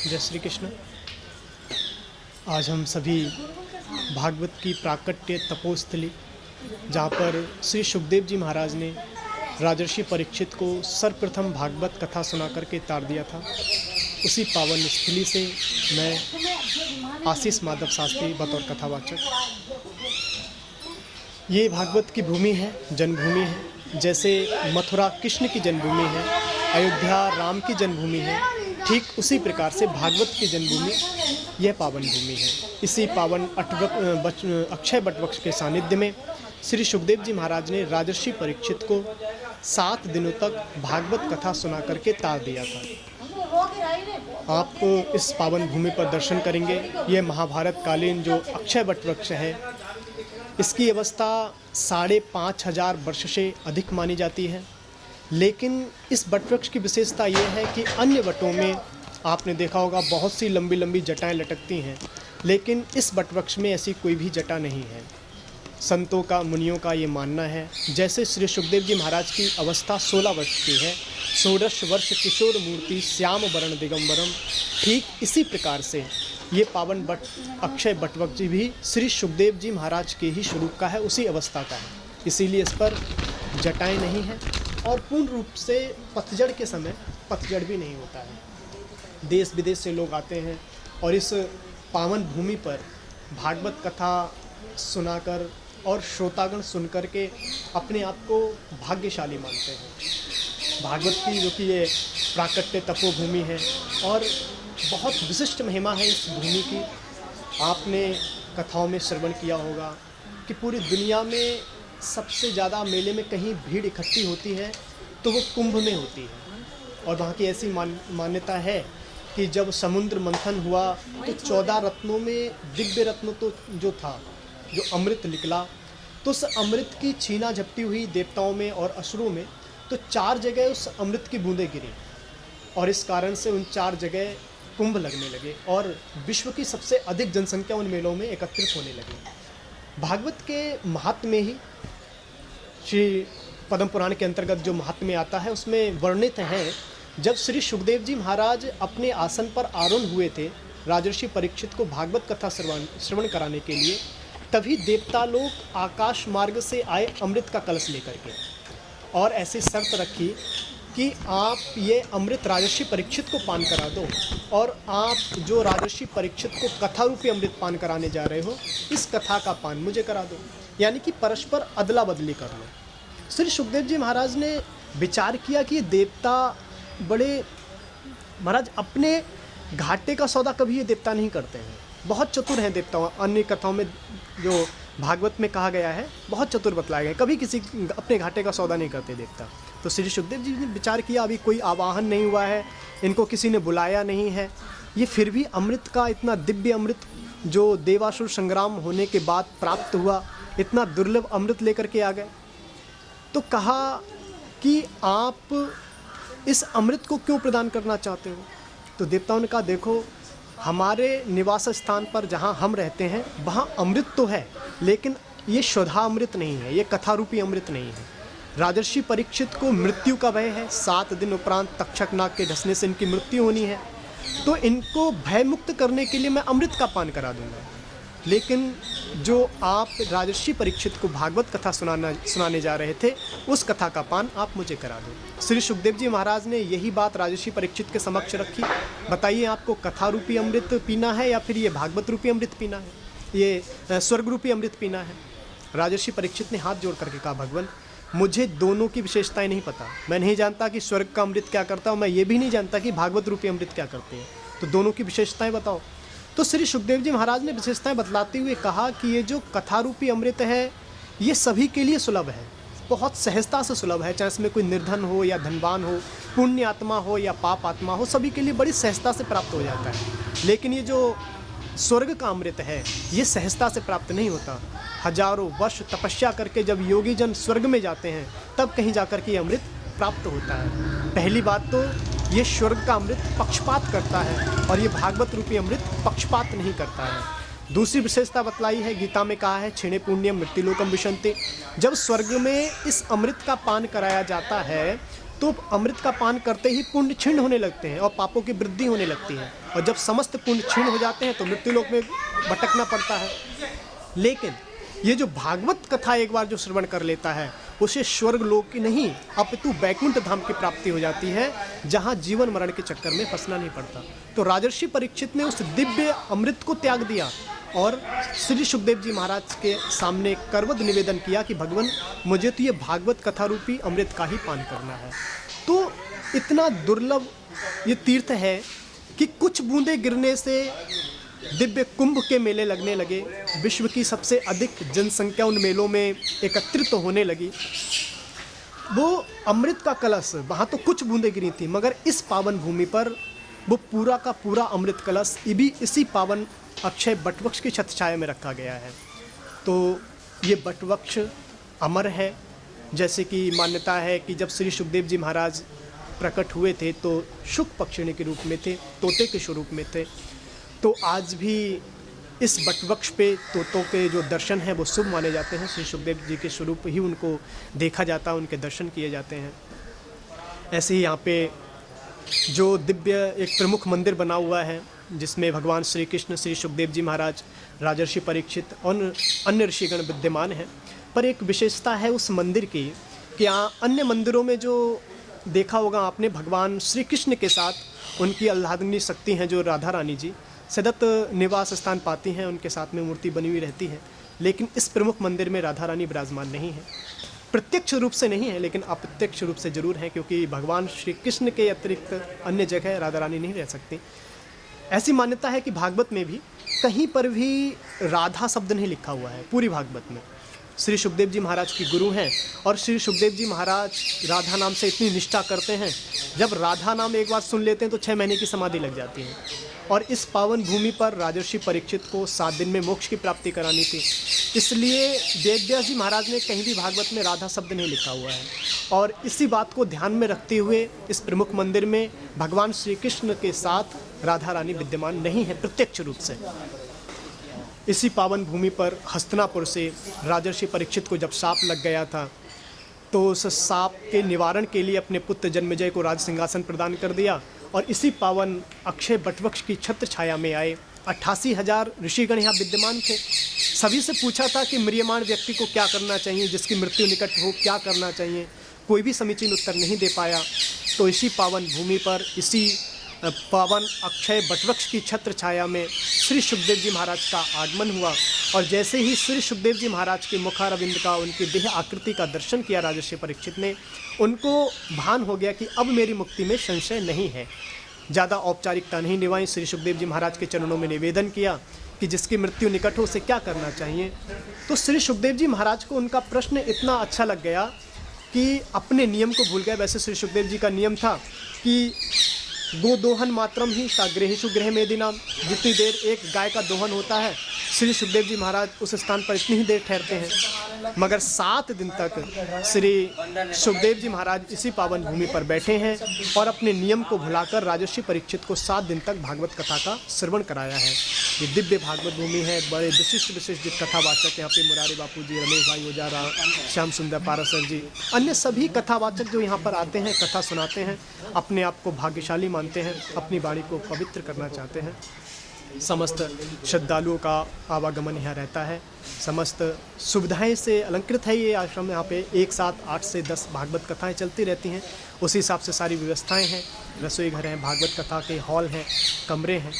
जय श्री कृष्ण। आज हम सभी भागवत की प्राकट्य तपोस्थली, जहाँ पर श्री सुखदेव जी महाराज ने राजर्षि परीक्षित को सर्वप्रथम भागवत कथा सुना करके तार दिया था, उसी पावन स्थली से मैं आशीष माधव शास्त्री बतौर कथावाचक। ये भागवत की भूमि है, जन्मभूमि है। जैसे मथुरा कृष्ण की जन्मभूमि है, अयोध्या राम की जन्मभूमि है, ठीक उसी प्रकार से भागवत की जन्मभूमि यह पावन भूमि है। इसी पावन अक्षय बटवृक्ष के सानिध्य में श्री सुखदेव जी महाराज ने राजर्षि परीक्षित को 7 दिनों तक भागवत कथा सुना करके तार दिया था। आप इस पावन भूमि पर दर्शन करेंगे। यह महाभारत कालीन जो अक्षय बटवृक्ष है, इसकी अवस्था 5,500 वर्ष से अधिक मानी जाती है। लेकिन इस बटवृक्ष की विशेषता यह है कि अन्य वटों में आपने देखा होगा बहुत सी लंबी लंबी जटाएं लटकती हैं, लेकिन इस बटवृक्ष में ऐसी कोई भी जटा नहीं है। संतों का, मुनियों का ये मानना है, जैसे श्री सुखदेव जी महाराज की अवस्था 16 वर्ष की है, 16 वर्ष किशोर मूर्ति श्याम वरण दिगंबरम, ठीक इसी प्रकार से ये पावन अक्षय बटवृक्ष भी श्री सुखदेव जी महाराज के ही स्वरूप का है, उसी अवस्था का है। इसीलिए इस पर जटाएं नहीं हैं और पूर्ण रूप से पतझड़ के समय पतझड़ भी नहीं होता है। देश विदेश से लोग आते हैं और इस पावन भूमि पर भागवत कथा सुनाकर और श्रोतागण सुनकर के अपने आप को भाग्यशाली मानते हैं। भागवत की जो कि ये प्राकट्य तपोभूमि है और बहुत विशिष्ट महिमा है इस भूमि की। आपने कथाओं में श्रवण किया होगा कि पूरी दुनिया में सबसे ज़्यादा मेले में कहीं भीड़ इकट्ठी होती है तो वो कुंभ में होती है। और वहाँ की ऐसी मान्यता है कि जब समुद्र मंथन हुआ तो 14 रत्नों में दिव्य रत्न तो जो था, जो अमृत निकला, तो उस अमृत की छीना झपटी हुई देवताओं में और असुरों में, तो 4 जगह उस अमृत की बूंदें गिरी और इस कारण से उन 4 जगह कुंभ लगने लगे और विश्व की सबसे अधिक जनसंख्या उन मेलों में एकत्रित होने लगी। भागवत के महात्म्य में ही श्री पद्म पुराण के अंतर्गत जो महात्म्य आता है उसमें वर्णित है, जब श्री सुखदेव जी महाराज अपने आसन पर आरूढ़ हुए थे राजर्षि परीक्षित को भागवत कथा श्रवण कराने के लिए, तभी देवता लोग आकाश मार्ग से आए अमृत का कलश लेकर के और ऐसी शर्त रखी कि आप ये अमृत राजर्षि परीक्षित को पान करा दो और आप जो राजर्षि परीक्षित को कथा रूपी अमृत पान कराने जा रहे हो, इस कथा का पान मुझे करा दो, यानी कि परस्पर अदला बदली कर लो। श्री सुखदेव जी महाराज ने विचार किया कि देवता बड़े महाराज अपने घाटे का सौदा कभी ये देवता नहीं करते हैं, बहुत चतुर हैं देवता। अन्य कथाओं में जो भागवत में कहा गया है बहुत चतुर बतलाए गए, कभी किसी अपने घाटे का सौदा नहीं करते देवता। तो श्री सुखदेव जी ने विचार किया अभी कोई आवाहन नहीं हुआ है, इनको किसी ने बुलाया नहीं है, ये फिर भी अमृत का इतना दिव्य अमृत जो देवासुर संग्राम होने के बाद प्राप्त हुआ, इतना दुर्लभ अमृत लेकर के आ गए। तो कहा कि आप इस अमृत को क्यों प्रदान करना चाहते हो? तो देवताओं ने कहा देखो, हमारे निवास स्थान पर जहाँ हम रहते हैं वहाँ अमृत तो है, लेकिन ये शुद्धा अमृत नहीं है, ये कथा रूपी अमृत नहीं है। राजर्षि परीक्षित को मृत्यु का भय है, 7 दिन उपरांत तक्षक नाग के डसने से इनकी मृत्यु होनी है, तो इनको भय मुक्त करने के लिए मैं अमृत का पान करा दूंगा। लेकिन जो आप राजर्षि परीक्षित को भागवत कथा सुनाने जा रहे थे, उस कथा का पान आप मुझे करा दो। श्री सुखदेव जी महाराज ने यही बात राजर्षि परीक्षित के समक्ष रखी। बताइए आपको कथा रूपी अमृत पीना है या फिर ये भागवत रूपी अमृत पीना है, ये स्वर्ग रूपी अमृत पीना है? राजर्षि परीक्षित ने हाथ जोड़ करके कहा भगवान, मुझे दोनों की विशेषताएं नहीं पता, मैं नहीं जानता कि स्वर्ग का अमृत क्या करता है, मैं ये भी नहीं जानता कि भागवत रूपी अमृत क्या करते हैं, तो दोनों की विशेषताएं बताओ। तो श्री सुखदेव जी महाराज ने विशेषताएं बतलाते हुए कहा कि ये जो कथा रूपी अमृत है ये सभी के लिए सुलभ है, बहुत सहजता से सुलभ है, चाहे इसमें कोई निर्धन हो या धनवान हो, पुण्य आत्मा हो या पाप आत्मा हो, सभी के लिए बड़ी सहजता से प्राप्त हो जाता है। लेकिन ये जो स्वर्ग का अमृत है ये सहजता से प्राप्त नहीं होता। हजारों वर्ष तपस्या करके जब योगी जन स्वर्ग में जाते हैं तब कहीं जाकर के ये अमृत प्राप्त होता है। पहली बात तो ये स्वर्ग का अमृत पक्षपात करता है और ये भागवत रूपी अमृत पक्षपात नहीं करता है। दूसरी विशेषता बतलाई है, गीता में कहा है क्षीणे पुण्यम मृत्युलोकम विशन्ति। जब स्वर्ग में इस अमृत का पान कराया जाता है तो अमृत का पान करते ही पुण्य क्षीण होने लगते हैं और पापों की वृद्धि होने लगती है, और जब समस्त पुण्य क्षीण हो जाते हैं तो मृत्युलोक में भटकना पड़ता है। लेकिन ये जो भागवत कथा एक बार जो श्रवण कर लेता है उसे स्वर्ग लोक की नहीं अपितु वैकुंठ धाम की प्राप्ति हो जाती है, जहाँ जीवन मरण के चक्कर में फंसना नहीं पड़ता। तो राजर्षि परीक्षित ने उस दिव्य अमृत को त्याग दिया और श्री सुखदेव जी महाराज के सामने करवद निवेदन किया कि भगवान, मुझे तो ये भागवत कथा रूपी अमृत का ही पान करना है। तो इतना दुर्लभ ये तीर्थ है कि कुछ बूंदे गिरने से दिव्य कुंभ के मेले लगने लगे, विश्व की सबसे अधिक जनसंख्या उन मेलों में एकत्रित होने लगी। वो अमृत का कलश, वहाँ तो कुछ बूंदें गिरी थी, मगर इस पावन भूमि पर वो पूरा का पूरा अमृत कलश भी इसी पावन अक्षय बटवृक्ष की छत्रछाया में रखा गया है। तो ये बटवृक्ष अमर है। जैसे कि मान्यता है कि जब श्री सुखदेव जी महाराज प्रकट हुए थे तो शुक पक्षिणी के रूप में थे, तोते के स्वरूप में थे। तो आज भी इस बटवृक्ष पे तोतों के जो दर्शन हैं वो शुभ माने जाते हैं। श्री सुखदेव जी के स्वरूप ही उनको देखा जाता है, उनके दर्शन किए जाते हैं। ऐसे ही यहाँ पे जो दिव्य एक प्रमुख मंदिर बना हुआ है जिसमें भगवान श्री कृष्ण, श्री सुखदेव जी महाराज, राजर्षि परीक्षित और अन्य ऋषिगण विद्यमान हैं। पर एक विशेषता है उस मंदिर की कि यहाँ अन्य मंदिरों में जो देखा होगा आपने, भगवान श्री कृष्ण के साथ उनकी आह्लादनी शक्ति हैं जो राधा रानी जी सतत निवास स्थान पाती हैं, उनके साथ में मूर्ति बनी हुई रहती है। लेकिन इस प्रमुख मंदिर में राधा रानी विराजमान नहीं है, प्रत्यक्ष रूप से नहीं है लेकिन अप्रत्यक्ष रूप से जरूर है, क्योंकि भगवान श्री कृष्ण के अतिरिक्त अन्य जगह राधा रानी नहीं रह सकती। ऐसी मान्यता है कि भागवत में भी कहीं पर भी राधा शब्द नहीं लिखा हुआ है पूरी भागवत में। श्री सुखदेव जी महाराज की गुरु हैं और श्री सुखदेव जी महाराज राधा नाम से इतनी निष्ठा करते हैं, जब राधा नाम एक बार सुन लेते हैं तो 6 महीने की समाधि लग जाती है। और इस पावन भूमि पर राजर्षि परीक्षित को 7 दिन में मोक्ष की प्राप्ति करानी थी, इसलिए वेदव्यास जी महाराज ने कहीं भी भागवत में राधा शब्द नहीं लिखा हुआ है। और इसी बात को ध्यान में रखते हुए इस प्रमुख मंदिर में भगवान श्री कृष्ण के साथ राधा रानी विद्यमान नहीं है प्रत्यक्ष रूप से। इसी पावन भूमि पर हस्तिनापुर से राजर्षि परीक्षित को जब साप लग गया था तो उस साप के निवारण के लिए अपने पुत्र जन्मेजय को राज सिंहासन प्रदान कर दिया और इसी पावन अक्षय बटवृक्ष की छत्र छाया में आए। 88,000 ऋषिगण यहाँ विद्यमान थे। सभी से पूछा था कि म्रियमाण व्यक्ति को क्या करना चाहिए, जिसकी मृत्यु निकट हो क्या करना चाहिए, कोई भी समीचीन उत्तर नहीं दे पाया। तो इसी पावन भूमि पर इसी पावन अक्षय बटवृक्ष की छत्र छाया में श्री सुखदेव जी महाराज का आगमन हुआ। और जैसे ही श्री सुखदेव जी महाराज के मुखारविंद का, उनकी देह आकृति का दर्शन किया राजर्षि परीक्षित ने, उनको भान हो गया कि अब मेरी मुक्ति में संशय नहीं है। ज़्यादा औपचारिकता नहीं निभाई, श्री सुखदेव जी महाराज के चरणों में निवेदन किया कि जिसकी मृत्यु निकट हो उसे क्या करना चाहिए। तो श्री सुखदेव जी महाराज को उनका प्रश्न इतना अच्छा लग गया कि अपने नियम को भूल गए। वैसे श्री सुखदेव जी का नियम था कि गो दोहन मात्रम ही साग्रहेशु गृह मेदिनाम, जितनी देर एक गाय का दोहन होता है श्री सुखदेव जी महाराज उस स्थान पर इतनी ही देर ठहरते हैं। मगर 7 दिन तक श्री सुखदेव जी महाराज इसी पावन भूमि पर बैठे हैं और अपने नियम को भुलाकर राजर्षि परीक्षित को 7 दिन तक भागवत कथा का श्रवण कराया है। ये दिव्य भागवत भूमि है। बड़े विशिष्ट कथावाचक यहाँ पे मुरारी बापू जी, रमेश भाई ओजारा, श्याम सुंदर पारासर जी, अन्य सभी कथावाचक जो यहाँ पर आते हैं, कथा सुनाते हैं, अपने आप को भाग्यशाली मानते हैं, अपनी वाणी को पवित्र करना चाहते हैं। समस्त श्रद्धालुओं का आवागमन यहाँ रहता है। समस्त सुविधाएं से अलंकृत है ये आश्रम। यहाँ पे एक साथ 8 से 10 भागवत कथाएं चलती रहती हैं। उसी हिसाब से सारी व्यवस्थाएं हैं, रसोई घर हैं, भागवत कथा के हॉल हैं, कमरे हैं।